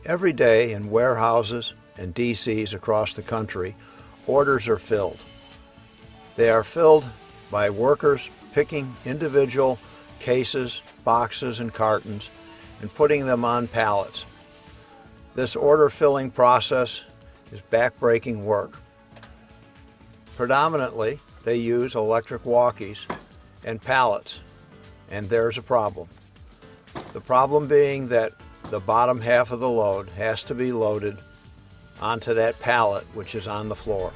Every day in warehouses and DCs across the country, orders are filled. They are filled by workers picking individual cases, boxes, and cartons and putting them on pallets. This order filling process is backbreaking work. Predominantly, they use electric walkies and pallets, and there's a problem. The problem being that the bottom half of the load has to be loaded onto that pallet which is on the floor.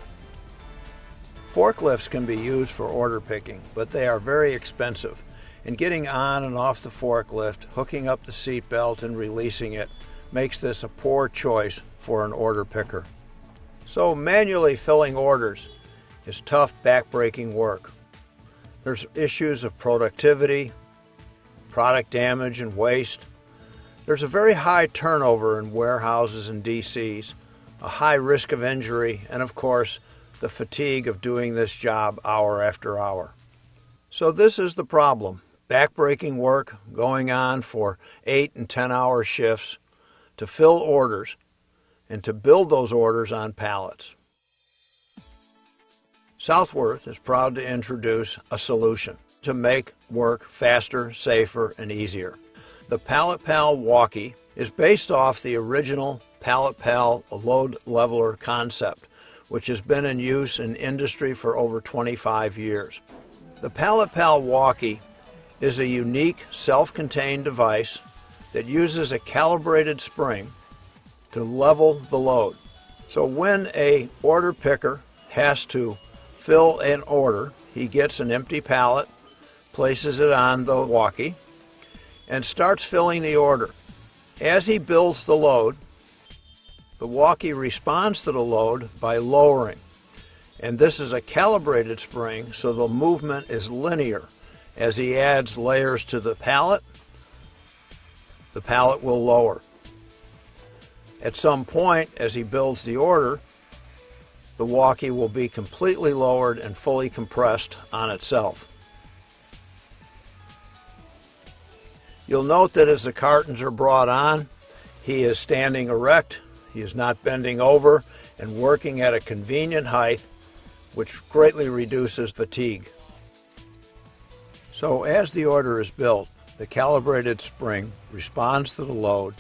Forklifts can be used for order picking, but they are very expensive, and getting on and off the forklift, hooking up the seat belt and releasing it makes this a poor choice for an order picker. So manually filling orders is tough, backbreaking work. There's issues of productivity, product damage, and waste. There's a very high turnover in warehouses and DCs, a high risk of injury, and of course, the fatigue of doing this job hour after hour. So this is the problem. Backbreaking work going on for 8 and 10-hour shifts to fill orders and to build those orders on pallets. Southworth is proud to introduce a solution to make work faster, safer, and easier. The PalletPal Walkie is based off the original PalletPal load leveler concept, which has been in use in industry for over 25 years. The PalletPal Walkie is a unique self-contained device that uses a calibrated spring to level the load. So when an order picker has to fill an order, he gets an empty pallet, places it on the walkie, and starts filling the order. As he builds the load, the walkie responds to the load by lowering. And this is a calibrated spring, so the movement is linear. As he adds layers to the pallet will lower. At some point, as he builds the order, the walkie will be completely lowered and fully compressed on itself. You'll note that as the cartons are brought on, he is standing erect, he is not bending over, and working at a convenient height, which greatly reduces fatigue. So as the order is built, the calibrated spring responds to the load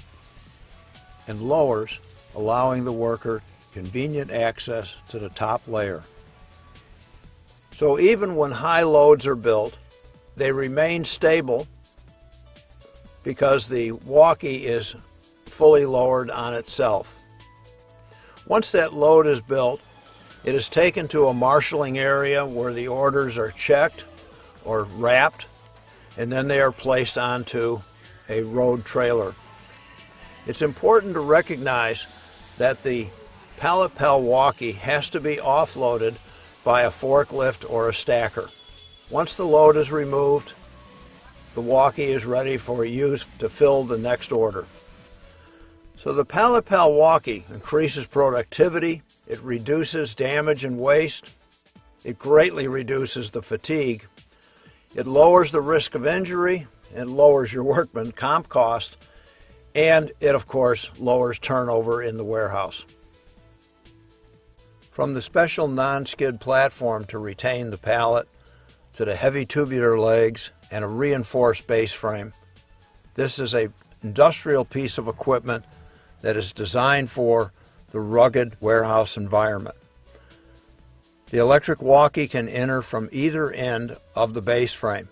and lowers, allowing the worker convenient access to the top layer. So even when high loads are built, they remain stable because the walkie is fully lowered on itself. Once that load is built, it is taken to a marshaling area where the orders are checked or wrapped, and then they are placed onto a road trailer. It's important to recognize that the PalletPal Walkie has to be offloaded by a forklift or a stacker. Once the load is removed, the walkie is ready for use to fill the next order. So the PalletPal Walkie increases productivity, it reduces damage and waste, it greatly reduces the fatigue, it lowers the risk of injury, it lowers your workman comp cost, and it of course lowers turnover in the warehouse. From the special non-skid platform to retain the pallet, to the heavy tubular legs and a reinforced base frame, this is an industrial piece of equipment that is designed for the rugged warehouse environment. The electric walkie can enter from either end of the base frame,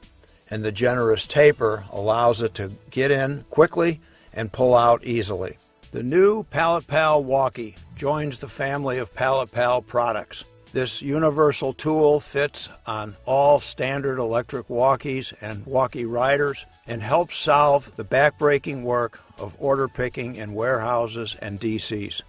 and the generous taper allows it to get in quickly and pull out easily. The new PalletPal Walkie joins the family of PalletPal products. This universal tool fits on all standard electric walkies and walkie riders and helps solve the backbreaking work of order picking in warehouses and DCs.